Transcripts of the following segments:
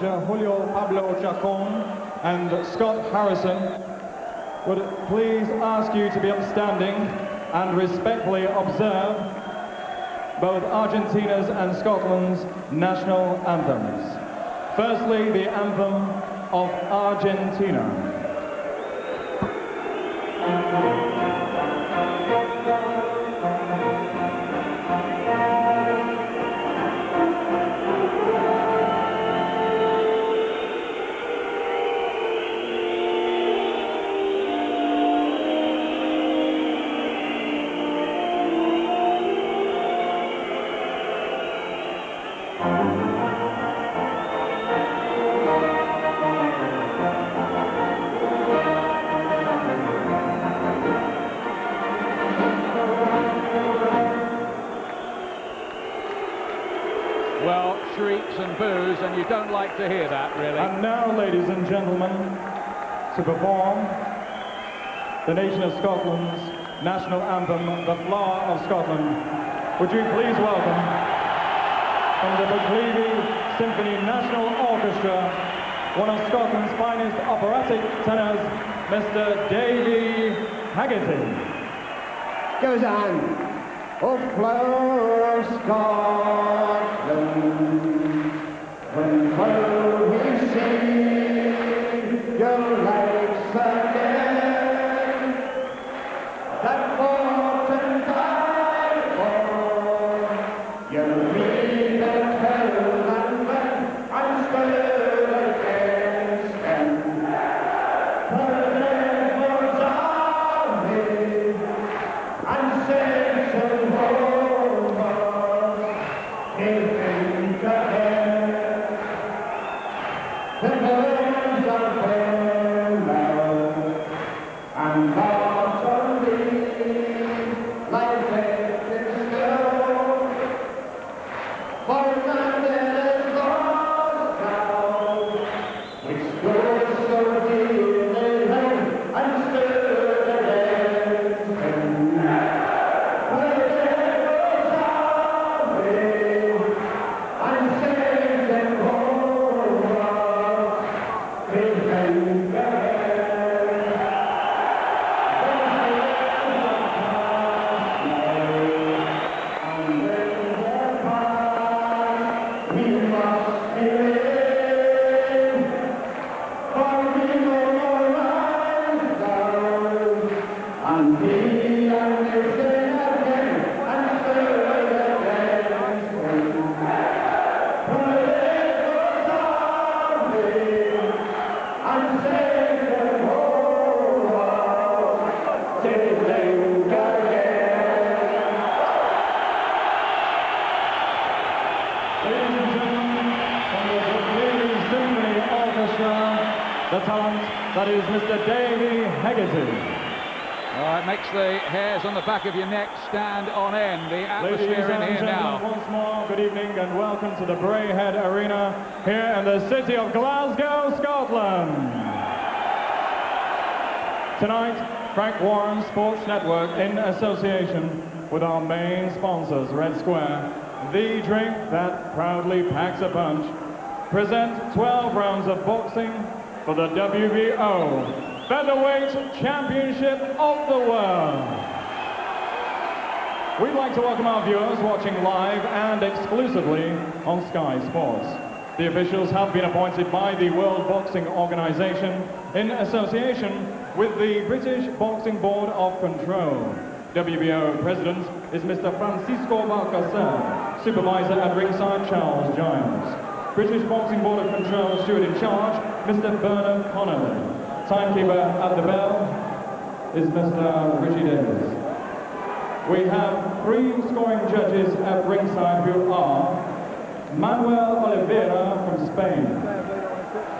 Julio Pablo Chacon and Scott Harrison would please ask you to be upstanding and respectfully observe both Argentina's and Scotland's national anthems. Firstly, the anthem of Argentina. Well, shrieks and boos, and you don't like to hear that, really. And now, ladies and gentlemen, to perform the nation of Scotland's national anthem, The Flower of Scotland, would you please welcome, from the Braehead Symphony National Orchestra, one of Scotland's finest operatic tenors, Mr. Davy Haggerty. Goes on. Oh, flower of Scotland, when we sing your lakes again, that fought and died for, you read the tale and went and stood against them. For there was army and saints and the birds are farewell, and hearts are lean, like drifting snow. For land is lost now, which stood so dearly held and stood against him. Where there was army and saints and the talent that is Mr. Davy Haggerty. Oh, it makes the hairs on the back of your neck stand on end. The atmosphere Ladies and in here gentlemen, now. once more, good evening and welcome to the Braehead Arena here in the city of Glasgow, Scotland. Tonight, Frank Warren Sports Network, in association with our main sponsors, Red Square, the drink that proudly packs a punch, present 12 rounds of boxing for the WBO Featherweight Championship of the World. We'd like to welcome our viewers watching live and exclusively on Sky Sports. The officials have been appointed by the World Boxing Organization in association with the British Boxing Board of Control. WBO President is Mr. Francisco Balcasar, Supervisor at ringside Charles Giles. British Boxing Board of Control steward in charge, Mr. Bernard Connolly. Timekeeper at the bell is Mr. Richie Davis. We have 3 scoring judges at ringside who are Manuel Oliveira from Spain,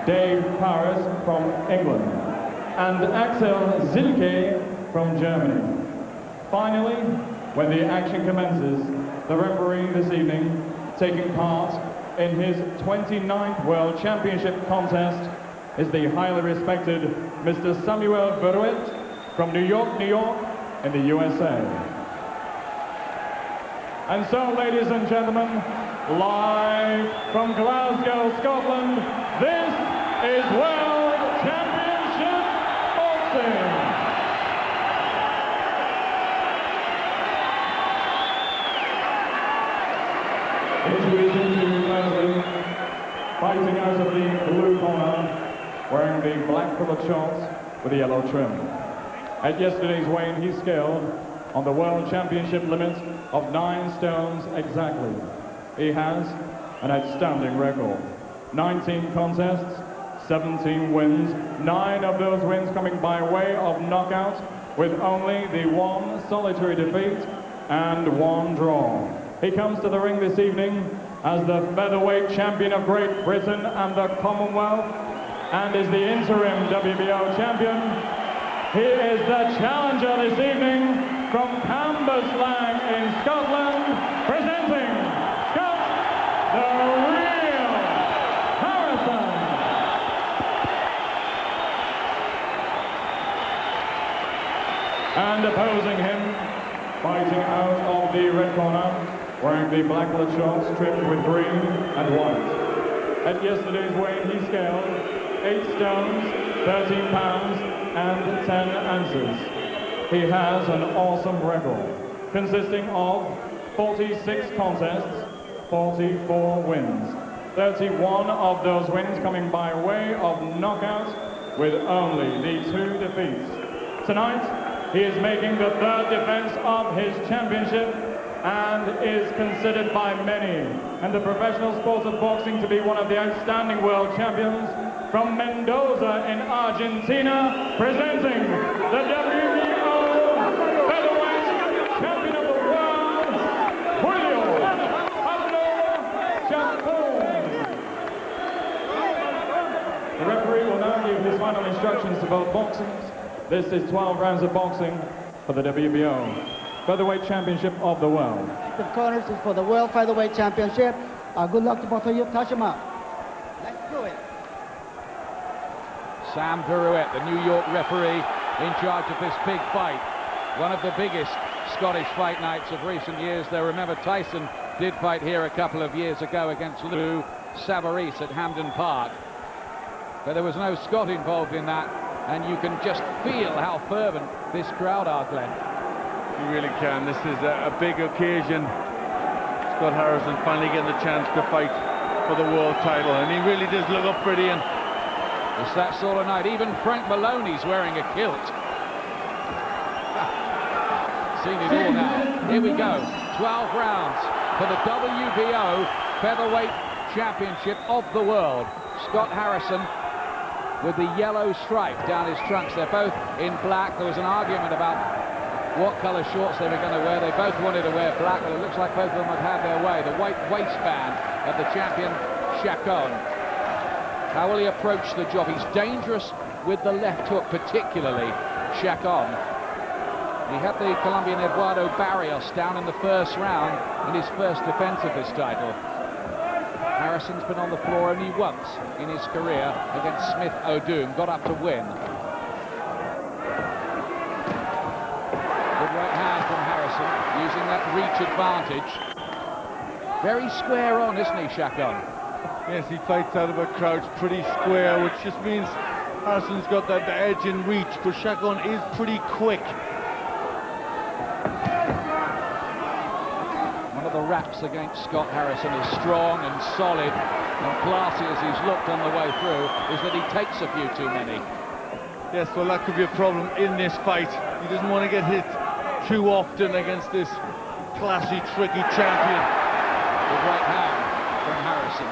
Dave Paris from England, and Axel Zilke from Germany. Finally, when the action commences, the referee this evening, taking part in his 29th World Championship contest, is the highly respected Mr. Samuel Braehead from New York, New York, in the USA. And so, ladies and gentlemen, live from Glasgow, Scotland, this is World Championship Boxing. Introducing to Leslie, fighting out of the blue corner, wearing the black coloured shorts with the yellow trim. At yesterday's weigh-in, he scaled on the World Championship limit of 9 stones exactly. He has an outstanding record. 19 contests, 17 wins, 9 of those wins coming by way of knockout, with only the 1 solitary defeat and 1 draw. He comes to the ring this evening as the featherweight champion of Great Britain and the Commonwealth, and is the interim WBO champion. He is the challenger this evening from Cambuslang in Scotland, presenting Scott the Real Harrison. And opposing him, fighting out of the red corner, wearing the black coloured shorts trimmed with green and white. At yesterday's weigh-in, he scaled 8 stones, 13 pounds, and 10 ounces. He has an awesome record, consisting of 46 contests, 44 wins. 31 of those wins coming by way of knockout, with only the 2 defeats. Tonight, he is making the 3rd defense of his championship and is considered by many in the professional sport of boxing to be one of the outstanding world champions. From Mendoza in Argentina, presenting the WBO Featherweight Champion of the World, Julio Pablo Chacon. The referee will now give his final instructions to both boxers. This is 12 rounds of boxing for the WBO Featherweight Championship of the world. The corners is for the World Featherweight Championship. Good luck to both of you. Touch them up. Let's do it. Sam Viruet, the New York referee, in charge of this big fight. One of the biggest Scottish fight nights of recent years. Though remember, Tyson did fight here a couple of years ago against Lou Savarese at Hampden Park. But there was no Scot involved in that, and you can just feel how fervent this crowd are, Glenn. You really can. This is a big occasion. Scott Harrison finally getting the chance to fight for the world title, and he really does look up pretty. And it's that sort of night. Even Frank Maloney's wearing a kilt. Seen it all now. Here we go. 12 rounds for the WBO Featherweight Championship of the world. Scott Harrison with the yellow stripe down his trunks. They're both in black. There was an argument about what colour shorts they were going to wear. They both wanted to wear black, but it looks like both of them have had their way. The white waistband of the champion, Chacon. How will he approach the job? He's dangerous with the left hook, particularly Chacon. He had the Colombian Eduardo Barrios down in the first round in his first defense of this title. Harrison's been on the floor only once in his career against Smith O'Doom, got up to win. Good right hand from Harrison, using that reach advantage. Very square on, isn't he, Chacon? yes, he fights out of a crouch pretty square, which just means Harrison's got that edge in reach, but Chacon is pretty quick. One of the raps against Scott Harrison is strong and solid and classy as he's looked on the way through, is that he takes a few too many. Yes, well, that could be a problem in this fight. He doesn't want to get hit too often against this classy, tricky champion. Good right hand from Harrison.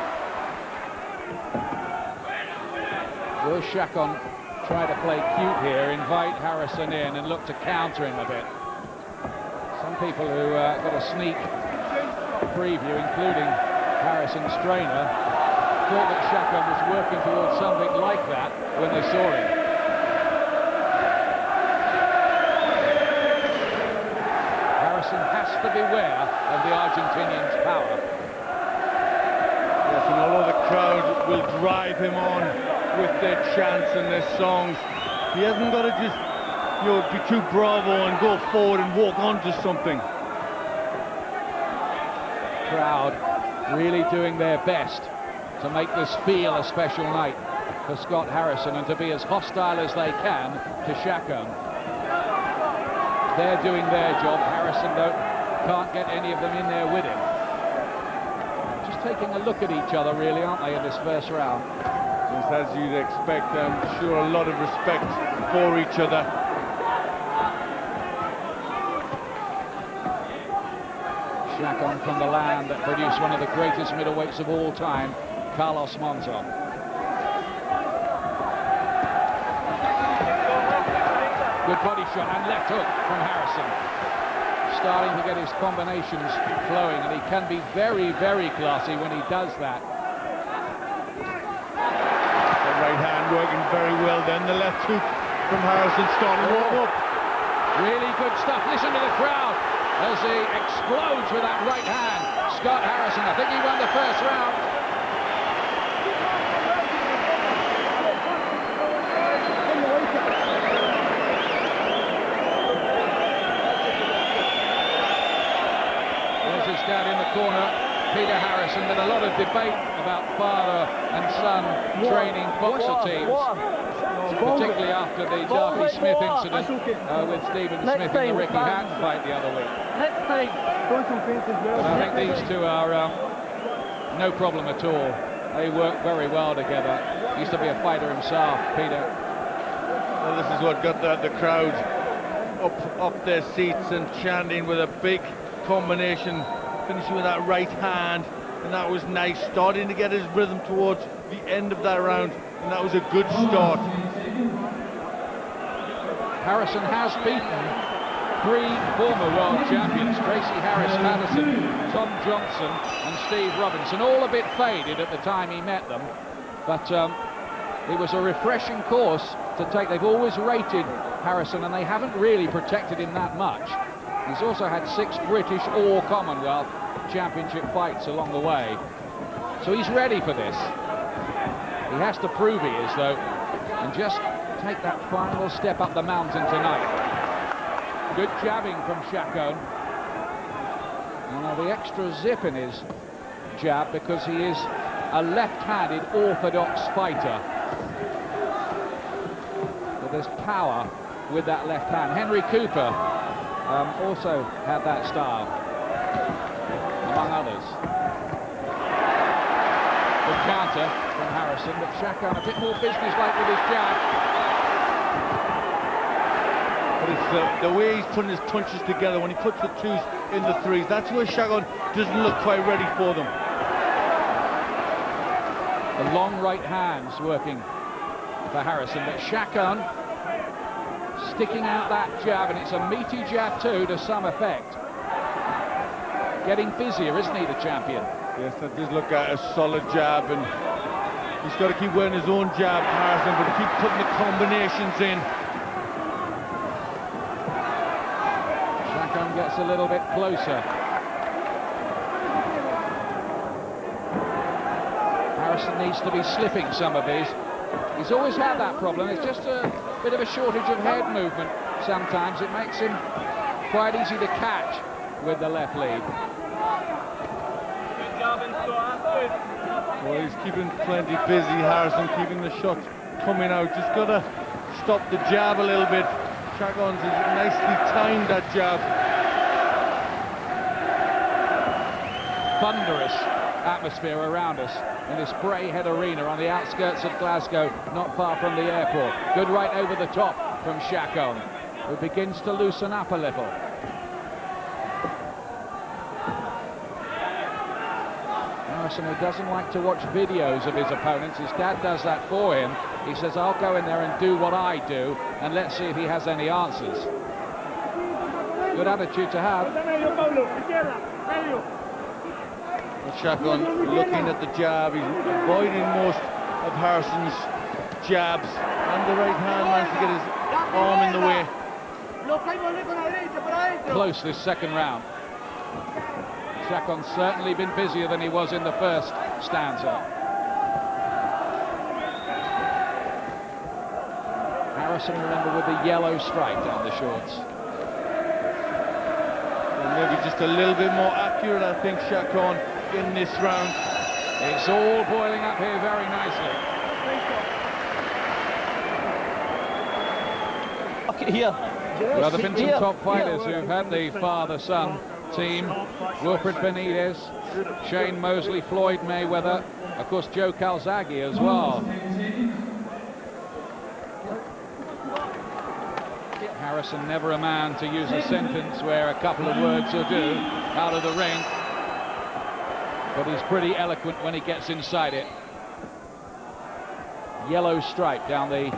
Will Chacon try to play cute here, invite Harrison in and look to counter him a bit? Some people who got a sneak preview, including Harrison's trainer, thought that Chacon was working towards something like that when they saw him. Harrison has to beware of the Argentinian's power. Yes, and although the crowd will drive him on with their chants and their songs, he hasn't got to just, be too bravo and go forward and walk onto something. Crowd really doing their best to make this feel a special night for Scott Harrison and to be as hostile as they can to Chacon. They're doing their job. Harrison, though, can't get any of them in there with him. Just taking a look at each other, really, aren't they, in this first round? Just as you'd expect, I'm sure a lot of respect for each other. Chacon from the land that produced one of the greatest middleweights of all time, Carlos Monzon. Good body shot and left hook from Harrison. Starting to get his combinations flowing, and he can be very, very classy when he does that. The right hand working very well then. The left hook from Harrison starting to warm up. Really good stuff. Listen to the crowd as he explodes with that right hand. Scott Harrison, I think he won the first round. There's his dad in the corner, Peter Harrison. Been a lot of debate about father and son training boxer teams, particularly after the Darby Smith incident with Stephen Smith in the Ricky Hatton fight the other week. But I think these two are no problem at all. They work very well together. Used to be a fighter himself, Peter. Well, this is what got the crowd up their seats and chanting with a big combination, finishing with that right hand, and that was nice. Starting to get his rhythm towards the end of that round, and that was a good start. Harrison has beaten 3 former world champions, Tracy Harris Patterson, Tom Johnson and Steve Robinson, all a bit faded at the time he met them, but it was a refreshing course to take. They've always rated Harrison and they haven't really protected him that much. He's also had 6 British or Commonwealth championship fights along the way, so he's ready for this. He has to prove he is, though, and just take that final step up the mountain tonight. Good jabbing from Chacon. Now the extra zip in his jab because he is a left-handed orthodox fighter. But there's power with that left hand. Henry Cooper also had that style, among others. Good counter from Harrison, but Chacon a bit more businesslike with his jab. But it's the way he's putting his punches together. When he puts the 2s in the 3s, that's where Chacon doesn't look quite ready for them. The long right hands working for Harrison, but Chacon sticking out that jab, and it's a meaty jab too, to some effect. Getting busier, isn't he, the champion? Yes, that does look at a solid jab, and he's got to keep wearing his own jab, Harrison, but keep putting the combinations in. Chacon gets a little bit closer. Harrison needs to be slipping some of these. He's always had that problem. It's just a bit of a shortage of head movement sometimes. It makes him quite easy to catch with the left lead. Well, he's keeping plenty busy, Harrison, keeping the shots coming out. Just got to stop the jab a little bit. Chacon's nicely timed that jab. Thunderous atmosphere around us in this Braehead arena on the outskirts of Glasgow, not far from the airport. Good right over the top from Chacon, who begins to loosen up a little. Harrison, who doesn't like to watch videos of his opponents, his dad does that for him. He says, I'll go in there and do what I do, and let's see if he has any answers. Good attitude to have. Chacon looking at the jab, he's avoiding most of Harrison's jabs, and the right hand managed to get his arm in the way. Close this second round. Chacon's certainly been busier than he was in the first stanza. Harrison, remember, with the yellow stripe down the shorts. And maybe just a little bit more accurate, I think, Chacon. in this round. It's all boiling up here very nicely. Okay, here. Well, there have been some top fighters who've had the father-son team. Wilfred Benitez, Shane Mosley, Floyd Mayweather, of course Joe Calzaghe as well. Harrison, never a man to use a sentence where a couple of words will do out of the ring, but he's pretty eloquent when he gets inside it. Yellow stripe down the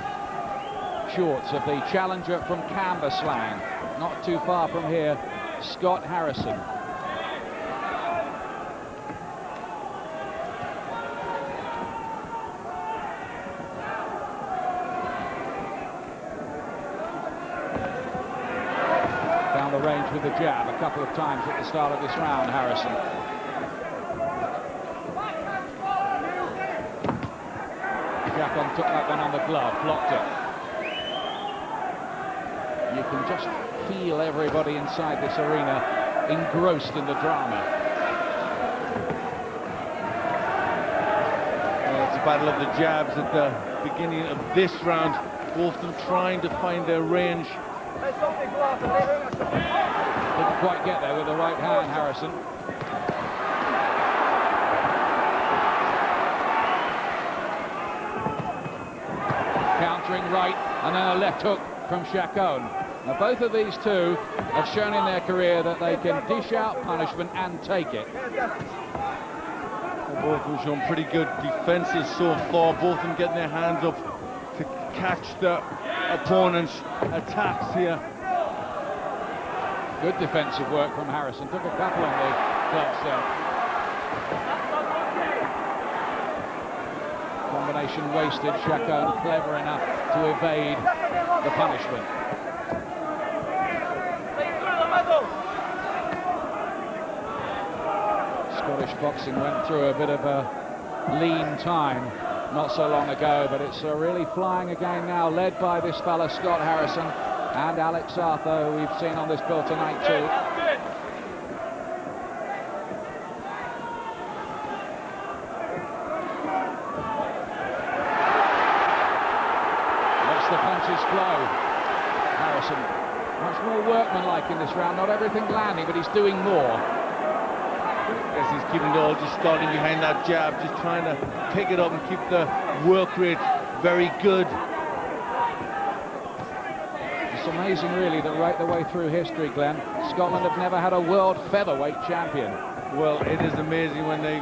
shorts of the challenger from Cambuslang, not too far from here, Scott Harrison. Down the range with the jab a couple of times at the start of this round, Harrison. Chacon took that one on the glove, blocked it. You can just feel everybody inside this arena engrossed in the drama. Well, it's a battle of the jabs at the beginning of this round. Both of them trying to find their range. Didn't quite get there with the right hand, Harrison. Countering right, and then a left hook from Chacon. Now both of these two have shown in their career that they can dish out punishment and take it. Both have shown pretty good defenses so far, both of them getting their hands up to catch the opponent's attacks here. Good defensive work from Harrison, took a couple on the gloves there. Combination wasted, Chacon clever enough to evade the punishment. Scottish boxing went through a bit of a lean time not so long ago, but it's really flying again now, led by this fella Scott Harrison and Alex Arthur, who we've seen on this bill tonight too. Lets the punches flow. Harrison, much more workmanlike in this round, not everything landing, but he's doing more. Yes, he's keeping it all, just starting behind that jab, just trying to pick it up and keep the work rate very good. It's amazing really that right the way through history, Glenn, Scotland have never had a world featherweight champion. Well, it is amazing when they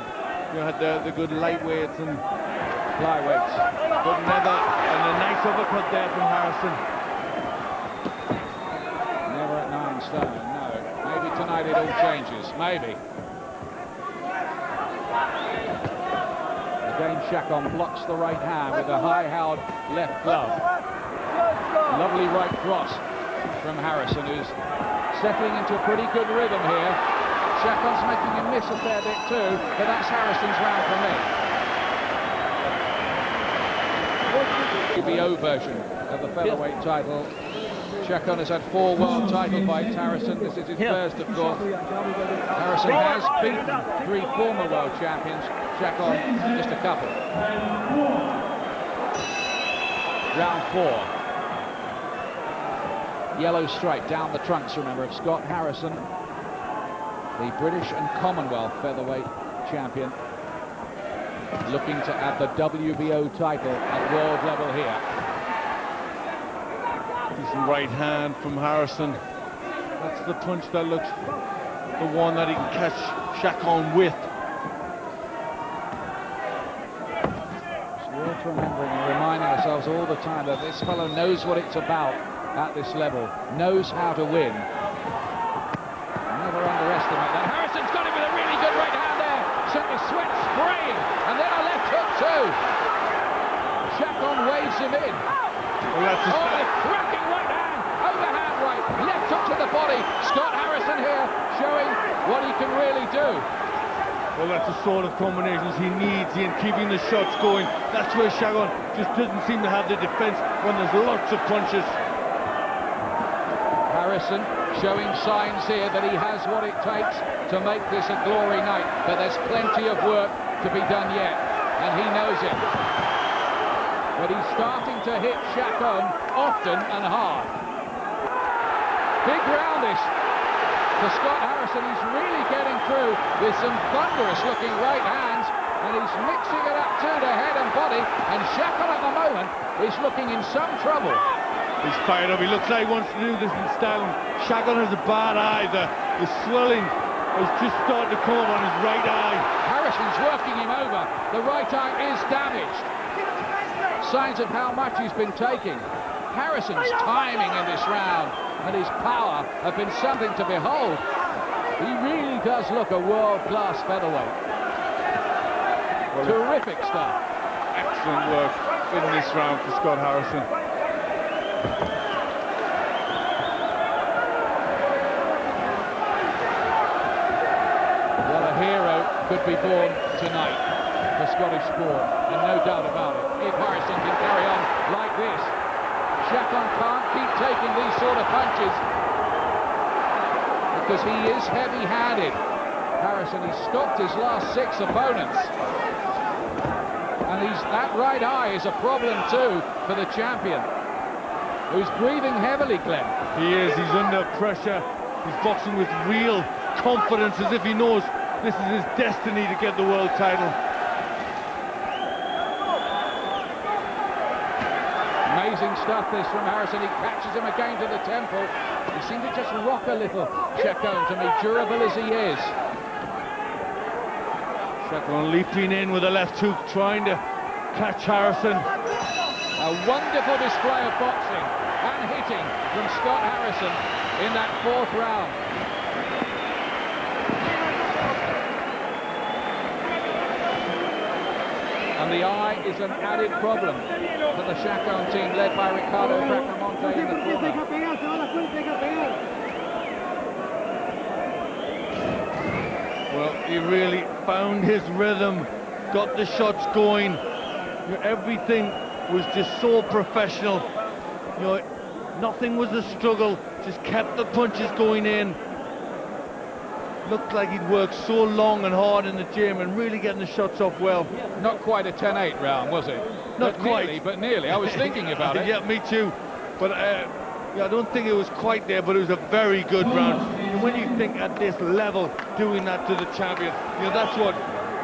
had the good lightweights and Flyweights. but never, and a nice uppercut there from Harrison. Never at 9 stone, no. Maybe tonight it all changes, maybe. Again, Chacon blocks the right hand with a high-held left glove. Lovely right cross from Harrison, who's settling into a pretty good rhythm here. Chacon's making him miss a fair bit too, but that's Harrison's round for me. WBO version of the featherweight title. Chacon has had 4 world title fights. Harrison, this is his first, of course. Harrison has beaten 3 former world champions. Chacon, just a couple. Round 4. Yellow stripe down the trunks, remember, of Scott Harrison, the British and Commonwealth featherweight champion, looking to add the WBO title at world level here. Decent right hand from Harrison. That's the punch that looks the one that he can catch Chacon with. It's worth remembering and reminding ourselves all the time that this fellow knows what it's about at this level, knows how to win. Never underestimate that. Harrison's got him with a really good right hand there. Sent the sweat spraying, and then a left hook too. Chacon waves him in. Well, that's a cracking right hand, overhand right, left hook to the body. Scott Harrison here showing what he can really do. Well, that's the sort of combinations he needs in keeping the shots going. That's where Chacon just doesn't seem to have the defense when there's lots of punches. Harrison showing signs here that he has what it takes to make this a glory night, but there's plenty of work to be done yet, and he knows it. But he's starting to hit Chacon often and hard. Big round this for Scott Harrison. He's really getting through with some thunderous-looking right hands, and he's mixing it up too to head and body, and Chacon at the moment is looking in some trouble. He's fired up. He looks like he wants to do this in style. Chacon has a bad eye. The swelling is just starting to come up on his right eye. Harrison's working him over. The right eye is damaged. Signs of how much he's been taking. Harrison's timing in this round and his power have been something to behold. He really does look a world-class featherweight. Well, terrific stuff. Excellent work in this round for Scott Harrison. Well, a hero could be born tonight for Scottish sport, and no doubt about it. If Harrison can carry on like this, Chacon can't keep taking these sort of punches because he is heavy-handed. Harrison, he stopped his last 6 opponents. And that right eye is a problem too for the champion, who's breathing heavily, Glenn. He is. He's under pressure. He's boxing with real confidence, as if he knows this is his destiny to get the world title. Amazing stuff this from Harrison. He catches him again to the temple. He seemed to just rock a little, Chacon, to me, durable as he is. Chacon leaping in with a left hook, trying to catch Harrison. A wonderful display of boxing and hitting from Scott Harrison in that 4th round. And the eye is an added problem for the Chacon team, led by Ricardo Bracamonte in the corner. Well, he really found his rhythm, got the shots going. You know, everything was just so professional. You know, nothing was a struggle, just kept the punches going in. Looked like he'd worked so long and hard in the gym and really getting the shots off well. Not quite a 10-8 round, was it? Not quite. Nearly, but nearly. I was thinking about it. Yeah, me too. But yeah, I don't think it was quite there, but it was a very good round. And when you think at this level, doing that to the champion, you know, that's what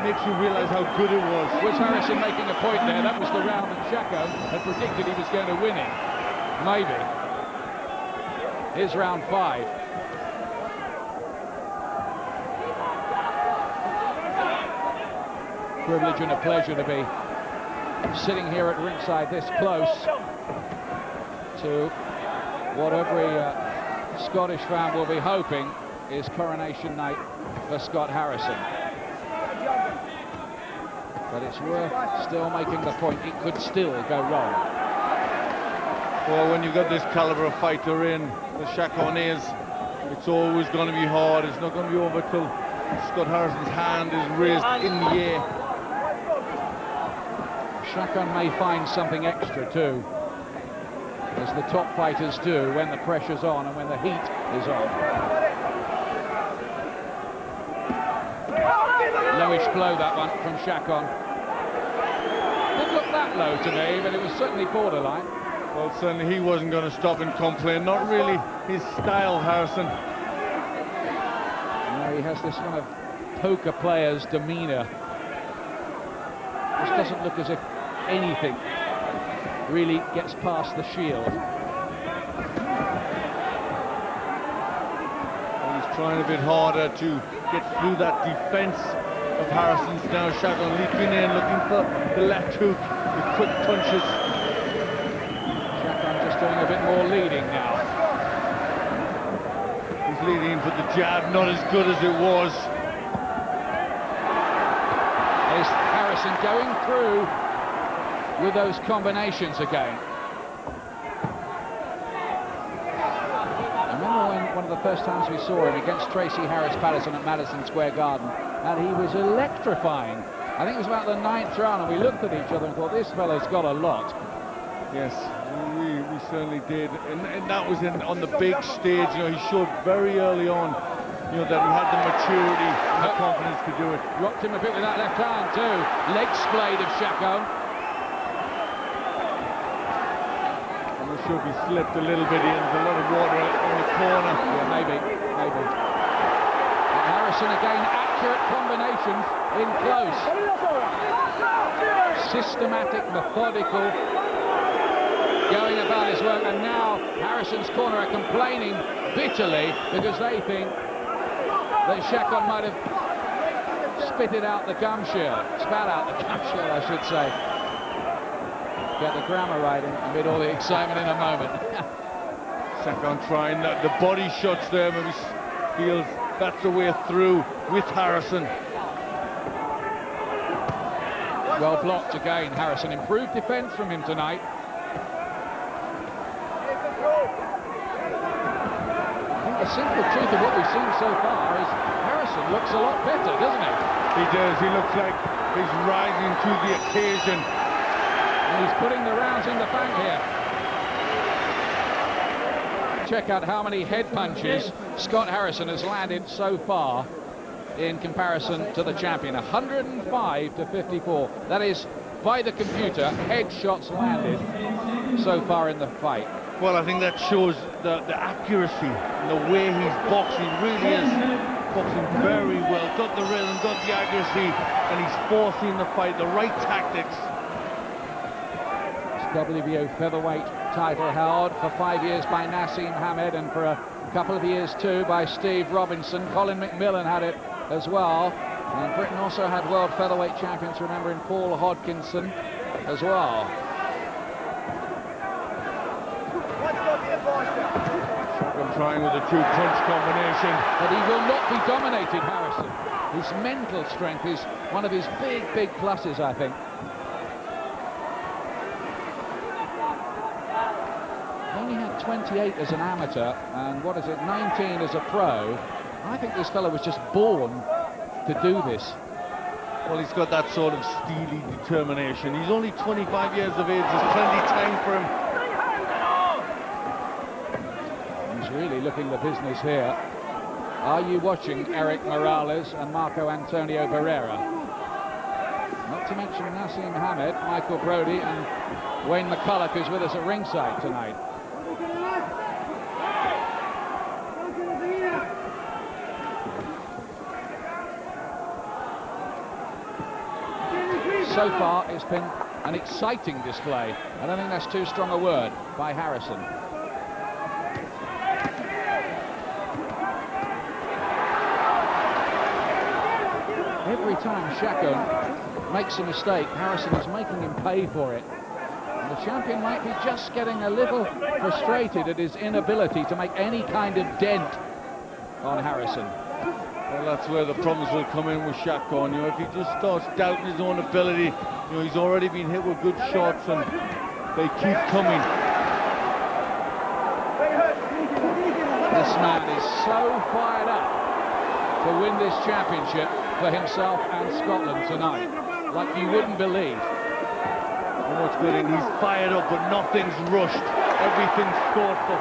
makes you realise how good it was. Was Harrison making a point there? That was the round that Chacon had predicted he was going to win in. Maybe. Here's round 5. Privilege and a pleasure to be sitting here at ringside this close to what every Scottish fan will be hoping is coronation night for Scott Harrison. But it's worth still making the point. It could still go wrong. Well, when you've got this caliber of fighter in, the Chacon is, it's always going to be hard. It's not going to be over till Scott Harrison's hand is raised in the air. Chacon may find something extra too, as the top fighters do when the pressure's on and when the heat is on. Lowish blow, that one from Chacon. Didn't look that low to me, but it was certainly borderline. Well, certainly he wasn't going to stop and complain. Not really his style, Harrison. No, he has this kind of poker player's demeanour. This doesn't look as if anything really gets past the shield. Well, he's trying a bit harder to get through that defence of Harrison's. Now Chacon leaping in, looking for the left hook with quick punches. Chacon just doing a bit more leading now. He's leading, but the jab not as good as it was. Is Harrison going through with those combinations again? I remember when one of the first times we saw him against Tracy Harris Patterson at Madison Square Garden, and he was electrifying. I think it was about the 9th round, and we looked at each other and thought, this fellow's got a lot. Yes, we certainly did, and that was on the big stage. You know, he showed very early on you know, that he had the maturity and the confidence to do it. Rocked him a bit with that left hand too. Leg splayed of Chacon. I'm not sure if he slipped a little bit. There's a lot of water in the corner. Yeah, maybe. And Harrison again, accurate combinations in close. Systematic, methodical, going about his work, and now Harrison's corner are complaining bitterly because they think that Chacon might have spat out the gum shield, I should say. Get the grammar right amid all the excitement in a moment. Chacon trying the body shots there, maybe feels that's the way through with Harrison. Well blocked again, Harrison. Improved defence from him tonight. I think the simple truth of what we've seen so far is Harrison looks a lot better, doesn't he? He does. He looks like he's rising to the occasion. And he's putting the rounds in the bank here. Check out how many head punches Scott Harrison has landed so far in comparison to the champion. 105 to 54. That is, by the computer, head shots landed so far in the fight. Well, I think that shows the accuracy and the way he's boxing. He really is boxing very well. Got the rhythm, got the accuracy, and he's forcing the fight, the right tactics. WBO featherweight title held for 5 years by Nassim Hamed, and for a couple of years too by Steve Robinson. Colin McMillan had it as well, and Britain also had world featherweight champions, remember, in Paul Hodkinson as well. Chacon trying with a two-punch combination. But he will not be dominated, Harrison. His mental strength is one of his big pluses, I think. He only had 28 as an amateur, and 19 as a pro. I think this fellow was just born to do this. Well, he's got that sort of steely determination. He's only 25 years of age. There's plenty of time for him. He's really looking the business here. Are you watching Eric Morales and Marco Antonio Barrera? Not to mention Nassim Hamed, Michael Brodie, and Wayne McCulloch, who's with us at ringside tonight. So far, it's been an exciting display. I don't think that's too strong a word by Harrison. Every time Chacon makes a mistake, Harrison is making him pay for it. And the champion might be just getting a little frustrated at his inability to make any kind of dent on Harrison. Well, that's where the problems will come in with Chacon. You know, if he just starts doubting his own ability, you know, he's already been hit with good shots and they keep coming. This man is so fired up to win this championship for himself and Scotland tonight, like you wouldn't believe. You know what's good, and he's fired up, but nothing's rushed. Everything's thoughtful.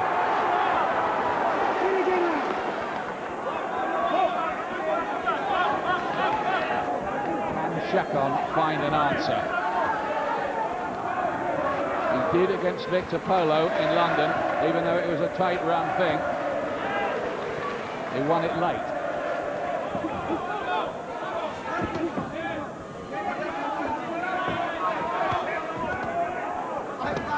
Chacon find an answer. He did against Victor Polo in London, even though it was a tight run thing. He won it late.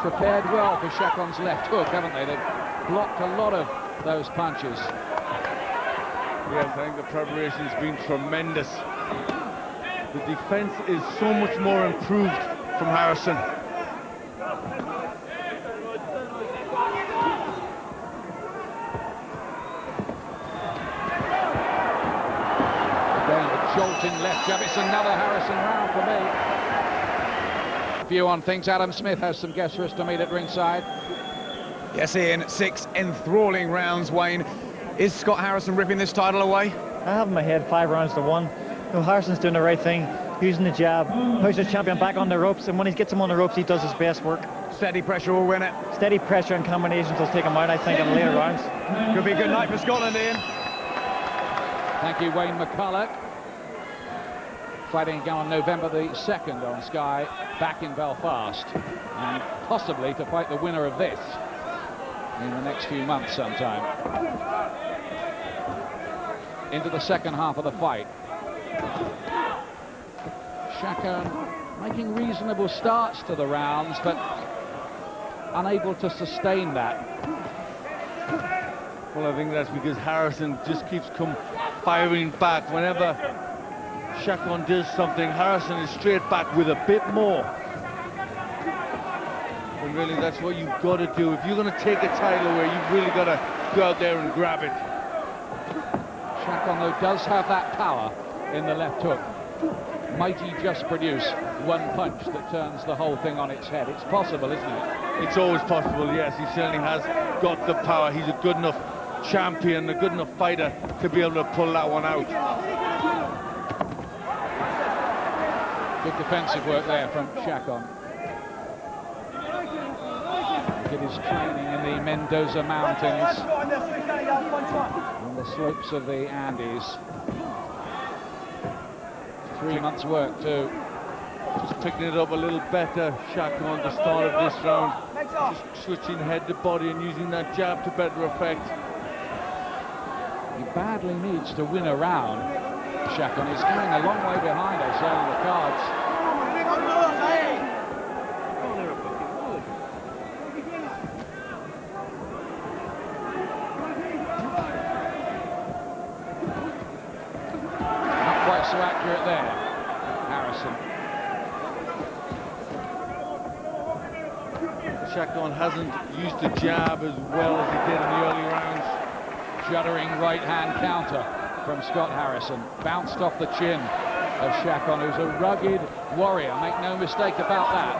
Prepared well for Chacon's left hook, haven't they? They've blocked a lot of those punches. Yes, I think the preparation's been tremendous. The defense is so much more improved from Harrison. Again, the jolting left jab. It's another Harrison round for me. View on things. Adam Smith has some guests for us to meet at ringside. Yes, Ian, 6 enthralling rounds, Wayne. Is Scott Harrison ripping this title away? I have in my head 5 rounds to 1. No, Harrison's doing the right thing, using the jab, pushes the champion back on the ropes, and when he gets him on the ropes, he does his best work. Steady pressure will win it. Steady pressure and combinations will take him out, I think, in the later rounds. Could be a good night for Scotland, Ian. Thank you, Wayne McCulloch. Fighting again on November the 2nd on Sky, back in Belfast, and possibly to fight the winner of this in the next few months sometime. Into the second half of the fight. Chacon making reasonable starts to the rounds, but unable to sustain that. Well, I think that's because Harrison just keeps firing back. Whenever Chacon does something, Harrison is straight back with a bit more. And really, that's what you've got to do. If you're going to take a title away, you've really got to go out there and grab it. Chacon, though, does have that power in the left hook. Might he just produce one punch that turns the whole thing on its head? It's possible, isn't it? It's always possible, yes. He certainly has got the power. He's a good enough champion, a good enough fighter to be able to pull that one out. Good defensive work there from Chacon. Look at his training in the Mendoza Mountains, on the slopes of the Andes. 3 months' work too. Just picking it up a little better, Chacon, at the start of this round. Just switching head to body and using that jab to better effect. He badly needs to win a round. Chacon is going a long way behind, I say, on the cards. Not quite so accurate there, Harrison. Chacon hasn't used the jab as well as he did in the early rounds. Juddering right-hand counter from Scott Harrison. Bounced off the chin of Chacon, who's a rugged warrior. Make no mistake about that.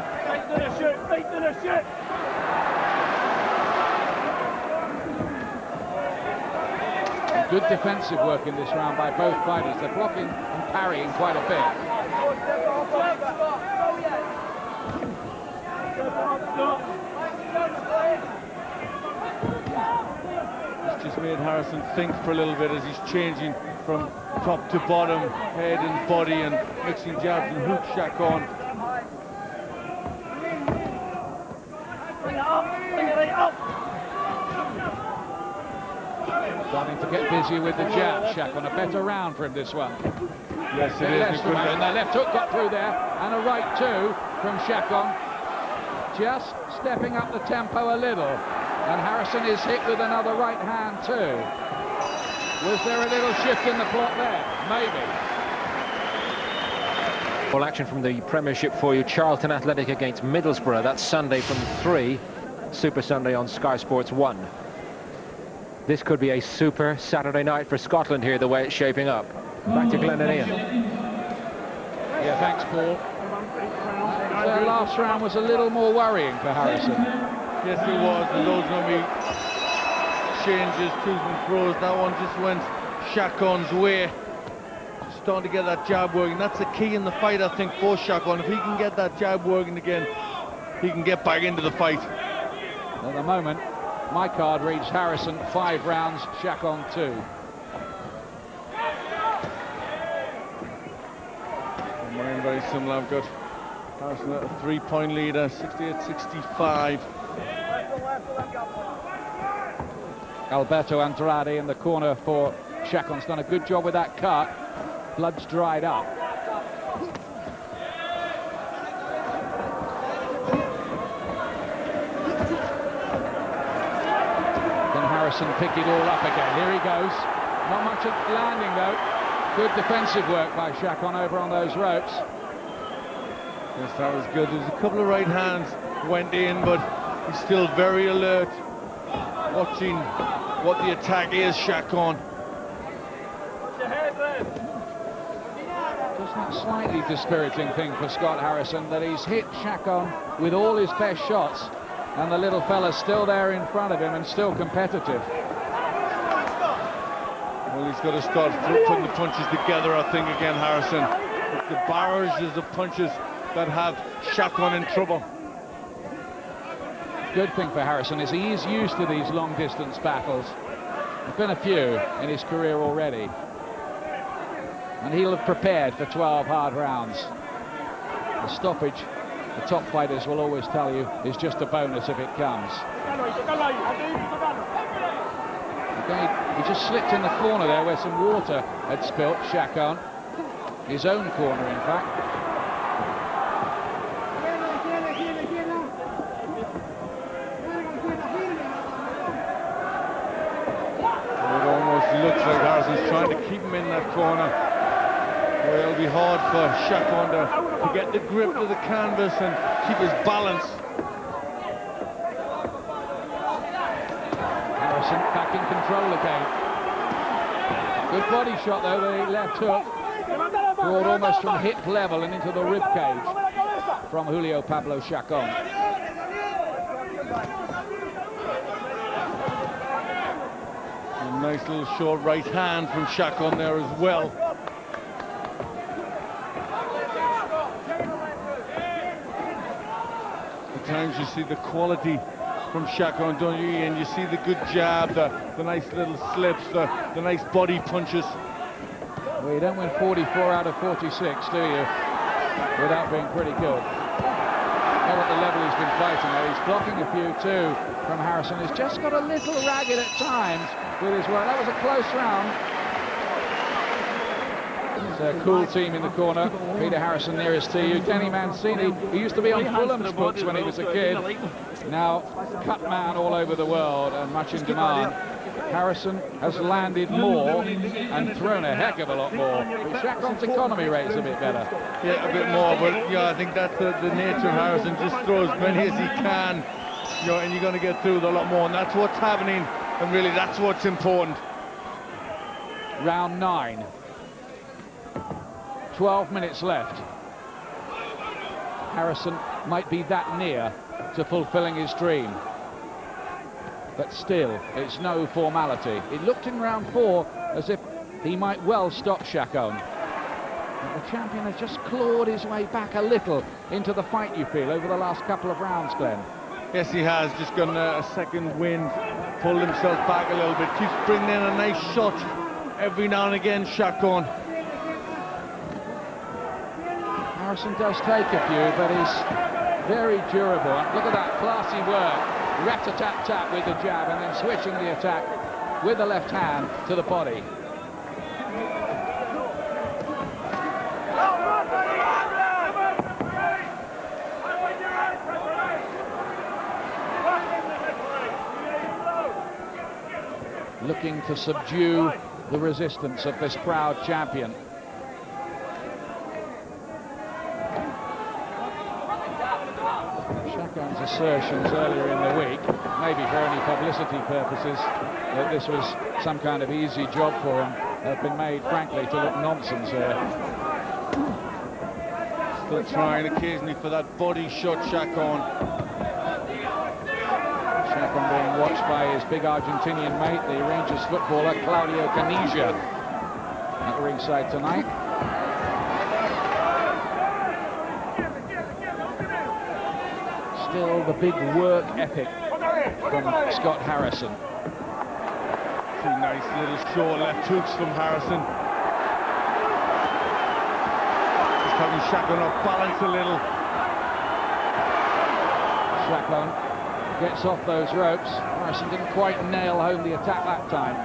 Good defensive work in this round by both fighters. They're blocking and parrying quite a bit. It's just made Harrison think for a little bit as he's changing from top to bottom, head and body, and mixing jabs and hooks Chacon. Starting to get busy with the jab. Chacon, a better round for him this one. Yes, it is. And the left hook got through there, and a right too from Chacon. Just stepping up the tempo a little. And Harrison is hit with another right hand too. Was there a little shift in the plot there? Maybe. All action from the Premiership for you. Charlton Athletic against Middlesbrough. That's Sunday from 3. Super Sunday on Sky Sports 1. This could be a super Saturday night for Scotland here, the way it's shaping up. Back to Glenn and Ian. Yeah, thanks, Paul. The last round was a little more worrying for Harrison. Yes, it was. And those going to be changes, twos and throws. That one just went Chacon's way. Starting to get that jab working. That's the key in the fight, I think, for Chacon. If he can get that jab working again, he can get back into the fight. At the moment, my card reads Harrison 5 rounds, Chacon 2. Mine very similar. I've got Harrison at a 3-point leader, 68-65. Alberto Andrade in the corner for Chacon's done a good job with that cut. Blood's dried up. Can Harrison pick it all up again? Here he goes. Not much at landing though. Good defensive work by Chacon over on those ropes. Yes, that was good. There's a couple of right hands went in, but he's still very alert, watching what the attack is, Chacon. Just that slightly dispiriting thing for Scott Harrison that he's hit Chacon with all his best shots, and the little fella's still there in front of him and still competitive. Well, he's got to start putting the punches together, I think, again, Harrison. The barrages of punches that have Chacon in trouble. Good thing for Harrison is he is used to these long-distance battles. There's been a few in his career already. and he'll have prepared for 12 hard rounds. The stoppage, the top fighters will always tell you, is just a bonus if it comes. Again, he just slipped in the corner there where some water had spilt, Chacon. His own corner, in fact. It almost looks like Harrison's trying to keep him in that corner. Well, it'll be hard for Chacon to get the grip of the canvas and keep his balance. Harrison back in control again. Good body shot though, the left hook. Brought almost from hip level and into the rib cage from Julio Pablo Chacon. A nice little short right hand from Chacon there as well. At times you see the quality from Chacon, don't you? And you see the good jab, the nice little slips, the nice body punches. Well, you don't win 44 out of 46, do you? Without being pretty good. Not at the level he's been fighting at. He's blocking a few too from Harrison. He's just got a little ragged at times with his work. That was a close round. It's a cool team in the corner. Peter Harrison nearest to you. Denny Mancini, he used to be on Fulham's books when he was a kid. Now, cut man all over the world and much in demand. Harrison has landed more and thrown a heck of a lot more. But Chacon's economy rate's a bit better. Yeah, a bit more, but yeah, I think that's the nature of Harrison. Just throw as many as he can, you know, and you're going to get through with a lot more, and that's what's happening, and really that's what's important. Round 9. 12 minutes left. Harrison might be that near to fulfilling his dream. But still, it's no formality. It looked in round 4 as if he might well stop Chacon. But the champion has just clawed his way back a little into the fight, you feel, over the last couple of rounds, Glenn. Yes, he has. Just gotten a second wind, pulled himself back a little bit. Keeps bringing in a nice shot every now and again, Chacon. Harrison does take a few, but he's very durable. And look at that classy work. Rat-a-tat-tat with the jab and then switching the attack with the left hand to the body. Looking to subdue the resistance of this proud champion. Chacon's assertions earlier in the week, maybe for only publicity purposes, that this was some kind of easy job for him, have been made, frankly, to look nonsense here. Still trying occasionally for that body shot, Chacon. Chacon being watched by his big Argentinian mate, the Rangers footballer Claudio Caniggia, at the ringside tonight. Still the big work ethic from Scott Harrison. Two nice little short left hooks from Harrison. Just having Chacon off balance a little. Chacon gets off those ropes. Harrison didn't quite nail home the attack that time.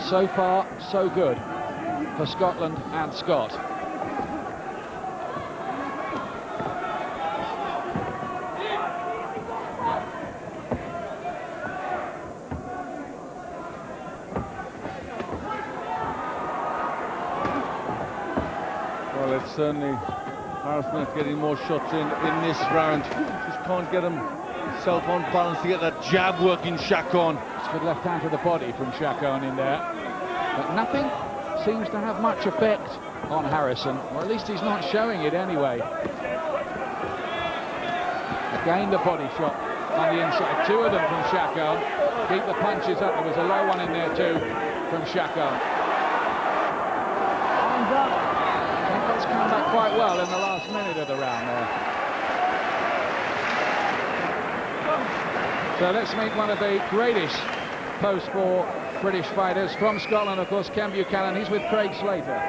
So far, so good for Scotland and Scott. Well, it's certainly Harrison is getting more shots in this round. Just can't get himself on balance to get that jab working, Chacon. It's good left hand to the body from Chacon in there. But nothing seems to have much effect on Harrison, or at least he's not showing it anyway. Again, the body shot on the inside. Two of them from Chacon. Keep the punches up. There was a low one in there too from Chacon. That's come back quite well in the last minute of the round there. So let's meet one of the greatest post for British fighters. From Scotland, of course, Ken Buchanan. He's with Craig Slater.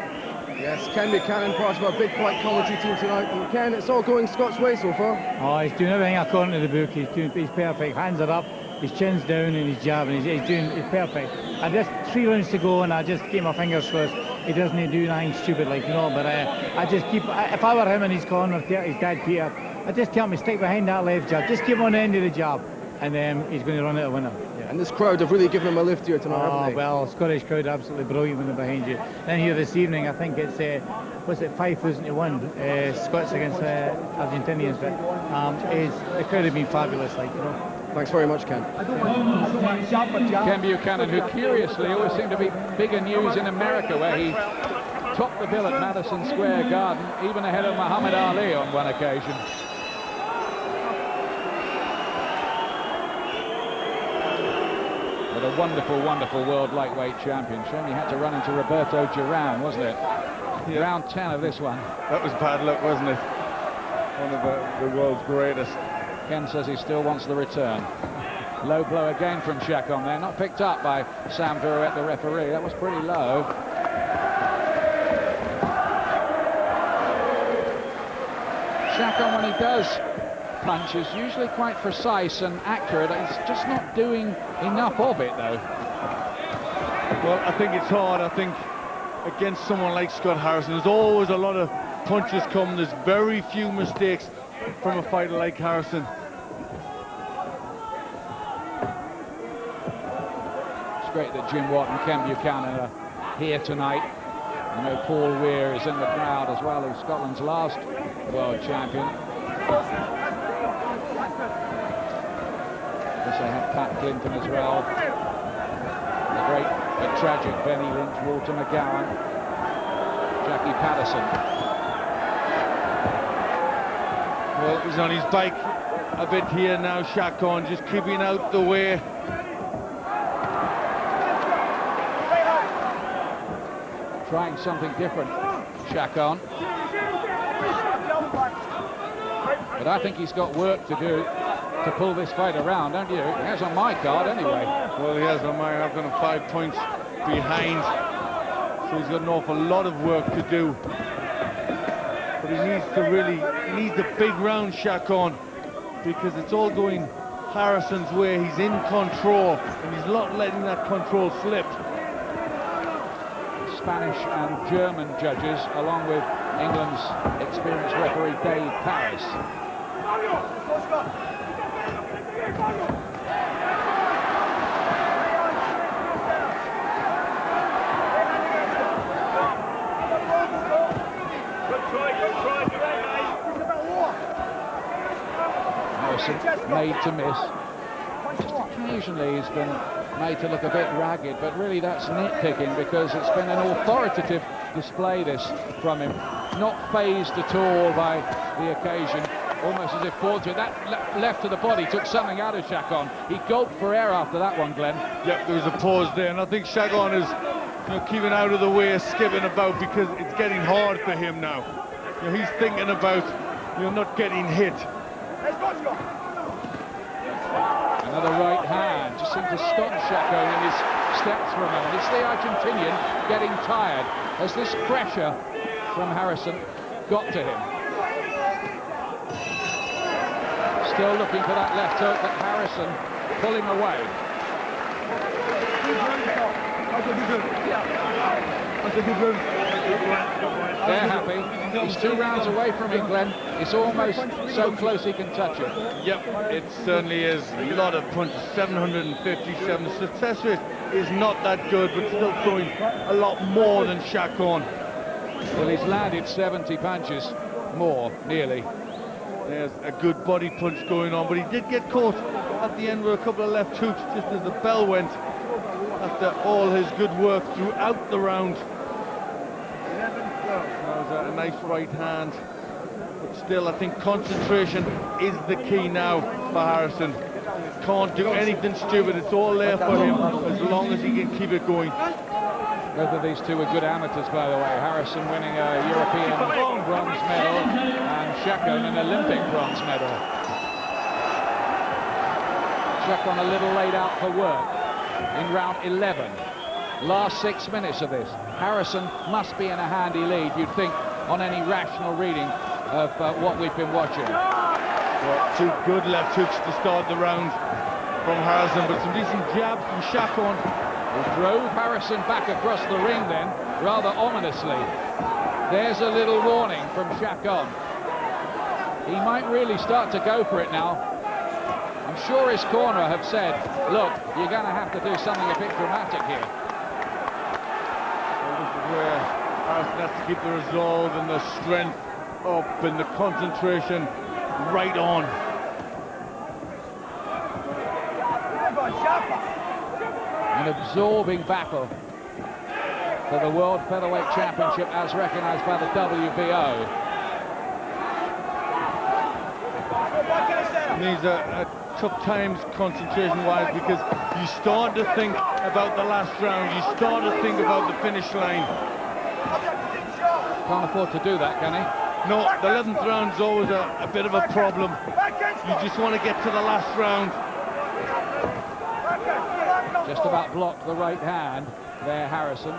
Yes, Ken Buchanan, part of our big fight commentary team tonight. And Ken, it's all going Scott's way so far. Oh, he's doing everything according to the book. He's perfect. Hands are up, his chin's down, and he's jabbing. He's perfect. I just 3 rounds to go, and I just keep my fingers crossed he doesn't do anything stupid, like, you know. But I just keep. If I were him in his corner, his dad Peter, I just tell him to stick behind that left jab. Just keep on the end of the jab, and he's going to run out a winner. Yeah, and this crowd have really given him a lift here tonight, haven't they? Well, Scottish crowd absolutely brilliant when they're behind you. Then here this evening, I think it's 5,000 to 1, Scots against Argentinians. But the crowd have been fabulous, like, you know. Thanks very much, Ken. Ken Buchanan, who curiously always seemed to be bigger news in America, where he topped the bill at Madison Square Garden, even ahead of Muhammad Ali on one occasion. But a wonderful, wonderful world lightweight champion. Shame he had to run into Roberto Duran, wasn't it? Yeah. Round 10 of this one. That was bad luck, wasn't it? One of the world's greatest. Ken says he still wants the return. Low blow again from Chacon there, not picked up by Sam Viruet, the referee. That was pretty low. Chacon, when he does punch, is usually quite precise and accurate. He's just not doing enough of it, though. Well, I think it's hard. I think against someone like Scott Harrison, there's always a lot of punches come. There's very few mistakes from a fighter like Harrison. It's great that Jim Watt and Ken Buchanan are here tonight. I know Paul Weir is in the crowd as well, who's Scotland's last world champion. Yes, they had Pat Clinton as well. The great but tragic Benny Lynch, Walter McGowan, Jackie Patterson. Well, he's on his bike a bit here now, Chacon, just keeping out the way. Trying something different, Chacon. But I think he's got work to do to pull this fight around, don't you? He has on my card anyway. Well, he has on mine. I've got him 5 points behind. So he's got an awful lot of work to do. But he needs a big round, Chacon, because it's all going Harrison's way. He's in control, and he's not letting that control slip. Spanish and German judges, along with England's experienced referee Dave Paris. Harrison made to miss. Just occasionally he's been made to look a bit ragged, but really that's nitpicking, because it's been an authoritative display this from him, not phased at all by the occasion, almost as if forward to it. That left to the body took something out of Chacon. He gulped for air after that one, Glenn. Yep, there was a pause there, and I think Chacon is keeping out of the way, skipping about, because it's getting hard for him now. He's thinking about not getting hit. Another right hand, just seemed to stop Chacon in his steps for a moment. It's the Argentinian getting tired as this pressure from Harrison got to him. Still looking for that left hook, but Harrison pulling away. They're happy. He's 2 rounds away from him, Glenn. It's almost so close he can touch it. Yep, it certainly is. A lot of punches, 757. The success rate is not that good, but still throwing a lot more than Chacon. Well, he's landed 70 punches more, nearly. There's a good body punch going on, but he did get caught at the end with a couple of left hooks just as the bell went, after all his good work throughout the round. That was a nice right hand, but still I think concentration is the key now for Harrison. Can't do anything stupid, it's all there for him as long as he can keep it going. Both of these two are good amateurs, by the way. Harrison winning a European bronze medal and Chacon an Olympic bronze medal. Chacon a little laid out for work. in round 11. Last 6 minutes of this. Harrison must be in a handy lead, you'd think, on any rational reading of what we've been watching. Well, 2 good left hooks to start the round from Harrison, but some decent jabs from Chacon. He drove Harrison back across the ring then, rather ominously. There's a little warning from Chacon. He might really start to go for it now. I'm sure his corner have said, look, you're going to have to do something a bit dramatic here. Well, this is where Harrison has to keep the resolve and the strength up and the concentration right on. An absorbing battle for the World Featherweight Championship as recognised by the WBO. These are tough times concentration-wise because you start to think about the last round, you start to think about the finish line. Can't afford to do that, can he? No, the 11th round's always a bit of a problem. You just want to get to the last round. Just about blocked the right hand there, Harrison.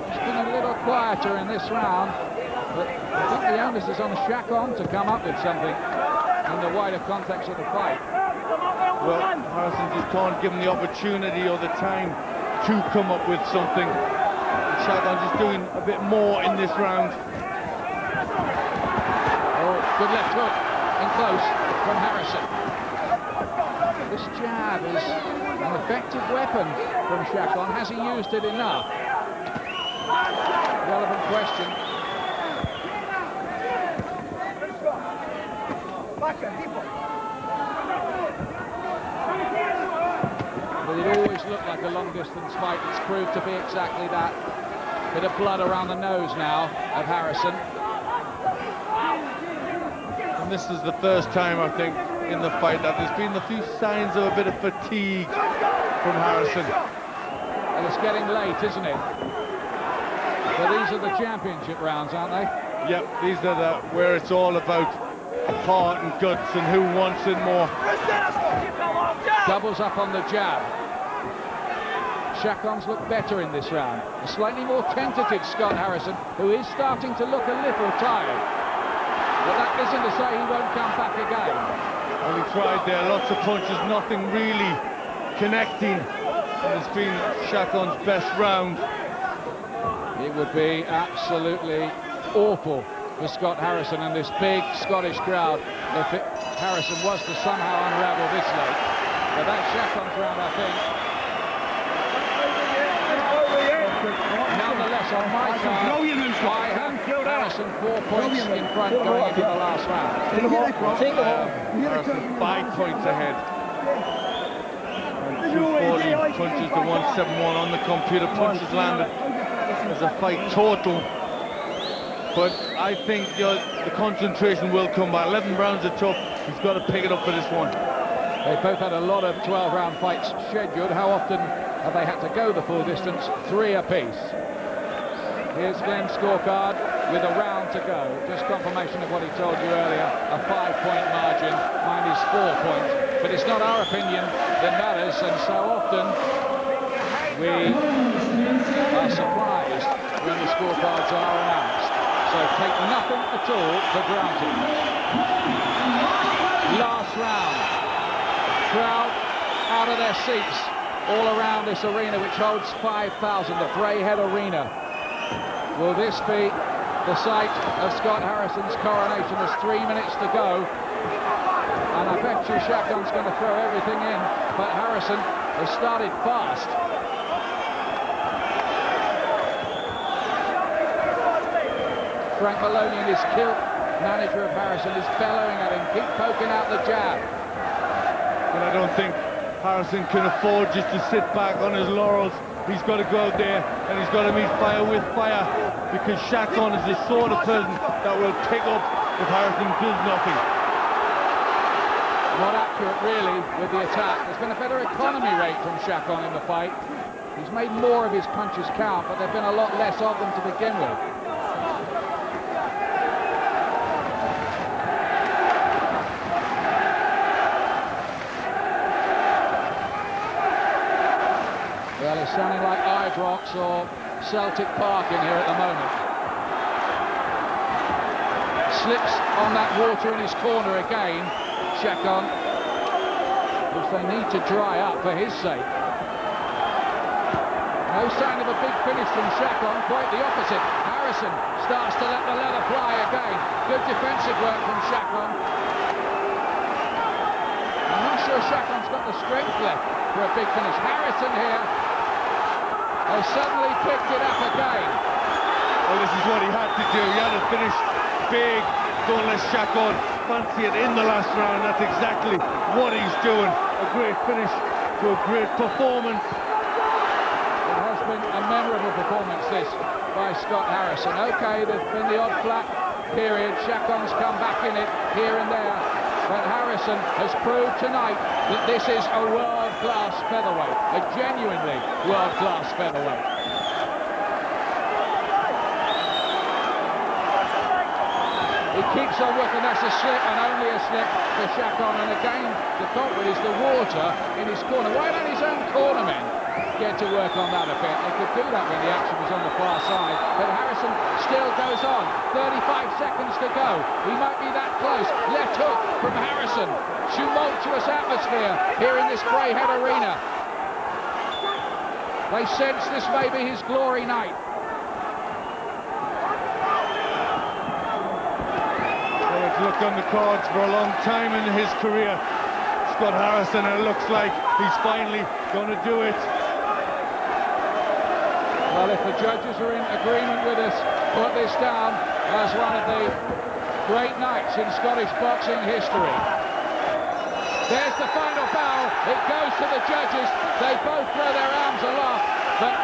It's been a little quieter in this round, but I think the onus is on Chacon to come up with something in the wider context of the fight. Well, Harrison just can't give him the opportunity or the time to come up with something. Chacon just doing a bit more in this round. Oh, good left hook in close from Harrison. This jab is an effective weapon from Chacon. Has he used it enough? Relevant question. But it always looked like a long-distance fight. It's proved to be exactly that. Bit of blood around the nose now of Harrison. And this is the first time, I think, in the fight that there's been a few signs of a bit of fatigue from Harrison. And it's getting late, isn't it? So these are the championship rounds, aren't they? Yep, these are where it's all about heart and guts and who wants it more. Doubles up on the jab. Chacon's looked better in this round. A slightly more tentative Scott Harrison, who is starting to look a little tired. But that isn't to say he won't come back again. Well, he tried there, lots of punches, nothing really connecting. And it's been Chacon's best round. It would be absolutely awful for Scott Harrison and this big Scottish crowd if Harrison was to somehow unravel this late. But that's Chacon's round, I think. Nonetheless, on my card, I have Harrison 4 points in front going into the last round. Harrison 5 points ahead. And 240 punches to 171 on the computer. Punches landed as a fight total. But I think the concentration will come back. 11 rounds are tough. He's got to pick it up for this one. They both had a lot of 12-round fights scheduled. How often have they had to go the full distance? 3 apiece. Here's Glenn's scorecard with a round to go. Just confirmation of what he told you earlier. A 5-point margin. Mine is 4 points. But it's not our opinion that matters, and so often we are surprised when the scorecards are announced. So take nothing at all for granted. Last round. Crowd out of their seats all around this arena, which holds 5,000, the Braehead Arena. Will this be the site of Scott Harrison's coronation? There's 3 minutes to go. And I bet you Chacon's going to throw everything in, but Harrison has started fast. Frank Maloney in his kilt, manager of Harrison, is bellowing at him, keep poking out the jab. But I don't think Harrison can afford just to sit back on his laurels. He's got to go out there and he's got to meet fire with fire, because Chacon is the sort of person that will pick up if Harrison does nothing. Not accurate, really, with the attack. There's been a better economy rate from Chacon in the fight. He's made more of his punches count, but there have been a lot less of them to begin with. sounding like Ibrox or Celtic Park in here at the moment. Slips on that water in his corner again, Chacon, which they need to dry up for his sake. No sign of a big finish from Chacon, quite the opposite. Harrison starts to let the leather fly again. Good defensive work from Chacon. I'm not sure Chacon's got the strength left for a big finish. Harrison here has suddenly picked it up again. Well, this is what he had to do. He had to finish big. Don't let Chacon fancy it in the last round. That's exactly what he's doing. A great finish to a great performance. It has been a memorable performance, this, by Scott Harrison. Okay, there's been the odd flat period. Chacon's come back in it here and there. But Harrison has proved tonight that this is a world-class featherweight, a genuinely world-class featherweight. He keeps on working, that's a slip and only a slip for Chacon, and again the culprit is the water in his corner. Why don't his own cornermen get to work on that a bit? They could do that when the action was on the far side, but Harrison still goes on. 35 seconds to go. He might be that close. Left hook from Harrison. Tumultuous atmosphere here in this Braehead arena. They sense this may be his glory night. Looked on the cards for a long time in his career, Scott Harrison, and it looks like he's finally going to do it. Well, if the judges are in agreement with us, put this down as one of the great nights in Scottish boxing history. There's the final bell. It goes to the judges. They both throw their arms aloft, but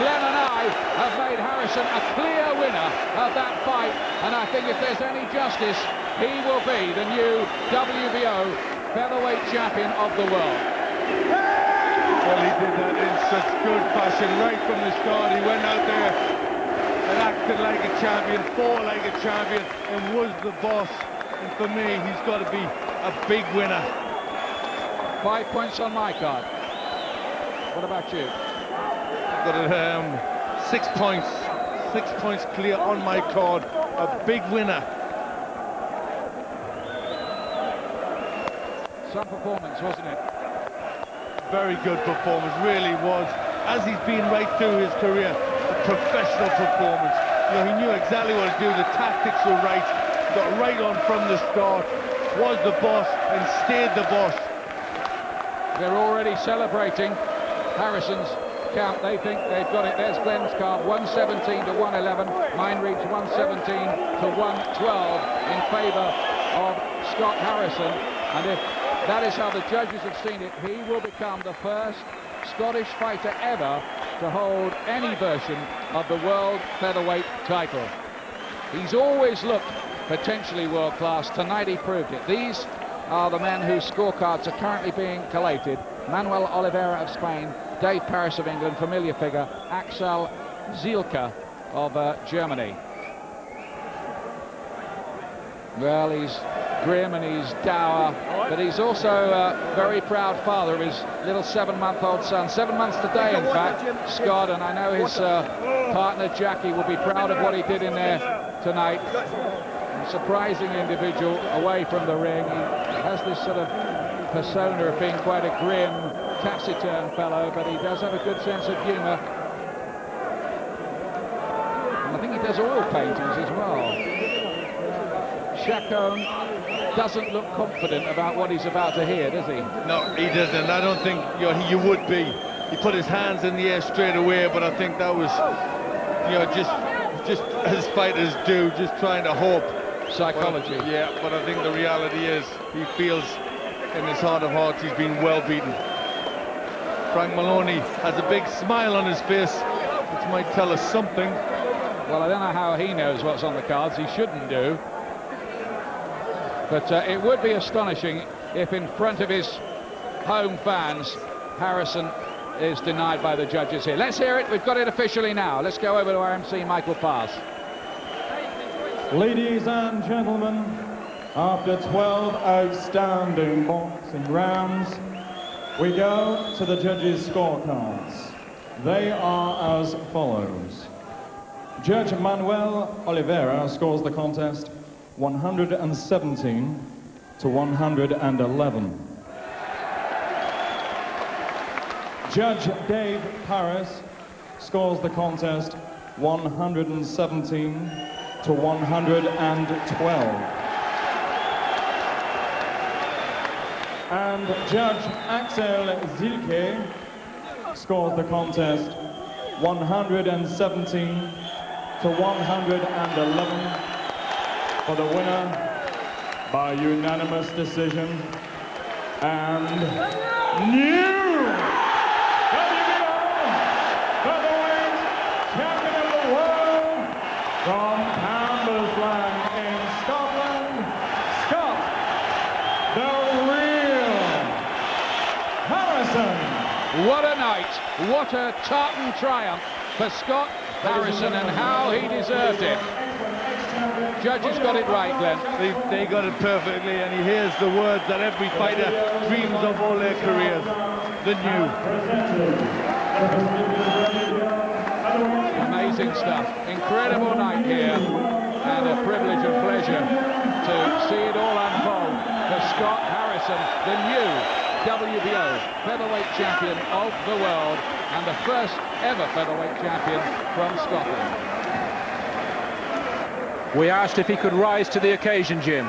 Glenn and I have made Harrison a clear winner of that fight, and I think if there's any justice, he will be the new WBO featherweight champion of the world. Well, he did that in such good fashion right from the start. He went out there and acted like a champion, fought like a champion, and was the boss. And for me, he's got to be a big winner. 5 points on my card. What about you? I've got 6 points. 6 points clear on my card. A big winner. Some performance, wasn't it? Very good performance, really was. As he's been right through his career, a professional performance. You know, he knew exactly what to do. The tactics were right. Got right on from the start. Was the boss and stayed the boss. They're already celebrating Harrison's count. They think they've got it. There's Glenn's card, 117 to 111. Mine reads 117 to 112 in favour of Scott Harrison. And if that is how the judges have seen it, he will become the first Scottish fighter ever to hold any version of the world featherweight title. He's always looked potentially world-class. Tonight he proved it. These are the men whose scorecards are currently being collated. Manuel Oliveira of Spain, Dave Paris of England, familiar figure, Axel Zielke of Germany. Well, he's grim and he's dour, but he's also a very proud father of his little 7-month-old son. 7 months today, in fact, Scott, and I know his partner Jackie will be proud of what he did in there tonight. A surprising individual away from the ring. He has this sort of persona of being quite a grim, taciturn fellow, but he does have a good sense of humour. And I think he does oil paintings as well. Chacon doesn't look confident about what he's about to hear, does he? No, he doesn't. I don't think you would be. He put his hands in the air straight away, but I think that was, just as fighters do, just trying to hope. Psychology. Well, yeah, but I think the reality is he feels in his heart of hearts he's been well beaten. Frank Maloney has a big smile on his face, which might tell us something. Well, I don't know how he knows what's on the cards. He shouldn't do. But it would be astonishing if in front of his home fans, Harrison is denied by the judges here. Let's hear it. We've got it officially now. Let's go over to our MC, Michael Pass. Ladies and gentlemen, after 12 outstanding boxing rounds, we go to the judges' scorecards. They are as follows. Judge Manuel Oliveira scores the contest 117 to 111. Judge Dave Paris scores the contest 117 to 112. And Judge Axel Zilke scores the contest 117 to 111 for the winner by unanimous decision and new Featherweight Champion of the World from Cambuslang in Scotland, Scott the Real Harrison. What a night, what a tartan triumph for Scott Harrison, and how he deserved it. Judges got it right, Glenn. They got it perfectly, and he hears the words that every fighter dreams of all their careers. The new. Amazing stuff. Incredible night here, and a privilege and pleasure to see it all unfold for Scott Harrison, the new WBO Featherweight Champion of the world, and the first ever Featherweight Champion from Scotland. We asked if he could rise to the occasion, Jim.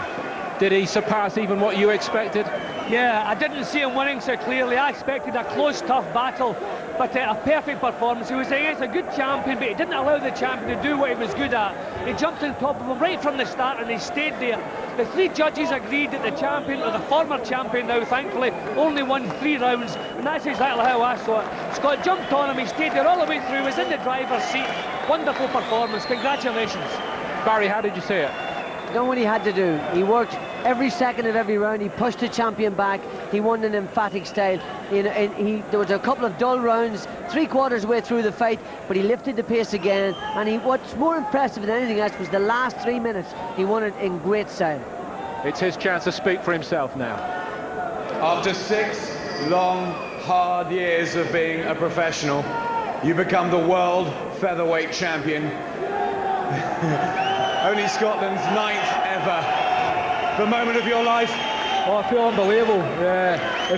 Did he surpass even what you expected? Yeah, I didn't see him winning so clearly. I expected a close, tough battle, but a perfect performance. He was against a good champion, but he didn't allow the champion to do what he was good at. He jumped on top of him right from the start, and he stayed there. The three judges agreed that the champion, or the former champion now, thankfully, only won 3 rounds, and that's exactly how I saw it. Scott jumped on him, he stayed there all the way through, was in the driver's seat. Wonderful performance, congratulations. Barry, how did you see it? Done what he had to do. He worked every second of every round. He pushed the champion back. He won in emphatic style. There was a couple of dull rounds, 3/4 way through the fight, but he lifted the pace again. And what's more impressive than anything else was the last 3 minutes. He won it in great style. It's his chance to speak for himself now. After 6 long, hard years of being a professional, you become the world featherweight champion. Only Scotland's 9th ever. The moment of your life? Oh, I feel unbelievable.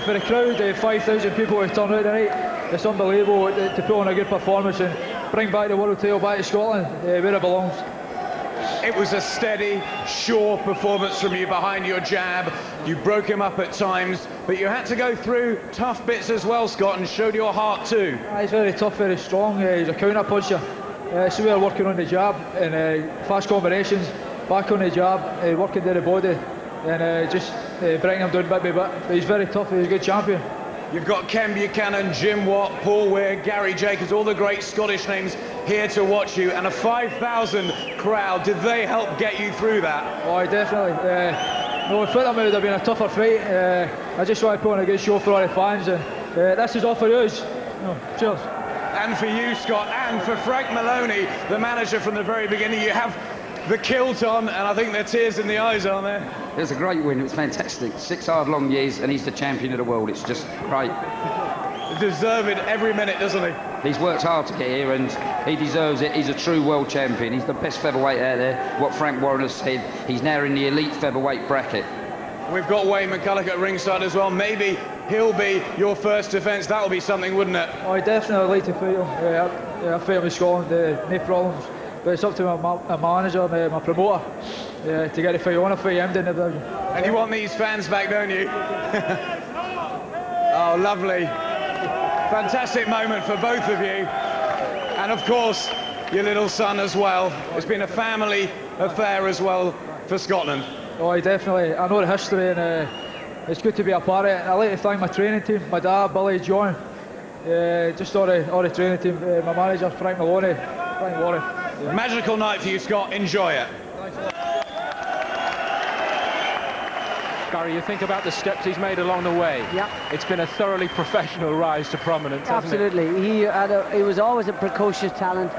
For the crowd, 5,000 people who turned out tonight, it's unbelievable to put on a good performance and bring back the world title back to Scotland, where it belongs. It was a steady, sure performance from you behind your jab. You broke him up at times, but you had to go through tough bits as well, Scott, and showed your heart too. He's very tough, very strong. He's a counter puncher. So we are working on the jab and fast combinations, back on the jab, working to the body, and just bringing him down bit by bit. But he's very tough, he's a good champion. You've got Ken Buchanan, Jim Watt, Paul Weir, Gary Jacobs, all the great Scottish names here to watch you, and a 5,000 crowd. Did they help get you through that? Oh, definitely. No, without them it would have been a tougher fight. I just want to put on a good show for all the fans, and this is all for us. Cheers. And for you, Scott, and for Frank Maloney, the manager from the very beginning. You have the kilt on, and I think there are tears in the eyes, aren't there? It was a great win. It was fantastic. 6 hard, long years, and he's the champion of the world. It's just great. Deserve it every minute, doesn't he? He's worked hard to get here, and he deserves it. He's a true world champion. He's the best featherweight out there. What Frank Warren has said, he's now in the elite featherweight bracket. We've got Wayne McCulloch at ringside as well. Maybe he'll be your first defence. That'll be something, wouldn't it? I definitely like to fight him. I fight him in Scotland, no problems. But it's up to my manager, my promoter, to get the fight. I want to fight him in the division. And you want these fans back, don't you? Oh, lovely. Fantastic moment for both of you. And of course, your little son as well. It's been a family affair as well for Scotland. Oh, definitely. I know the history, and it's good to be a part of it. I'd like to thank my training team, my dad, Billy, John, just all the training team, my manager, Frank Maloney, Frank Warren. Magical night for you, Scott. Enjoy it. Gary, you think about the steps he's made along the way. Yeah. It's been a thoroughly professional rise to prominence, hasn't it? Absolutely. He was always a precocious talent.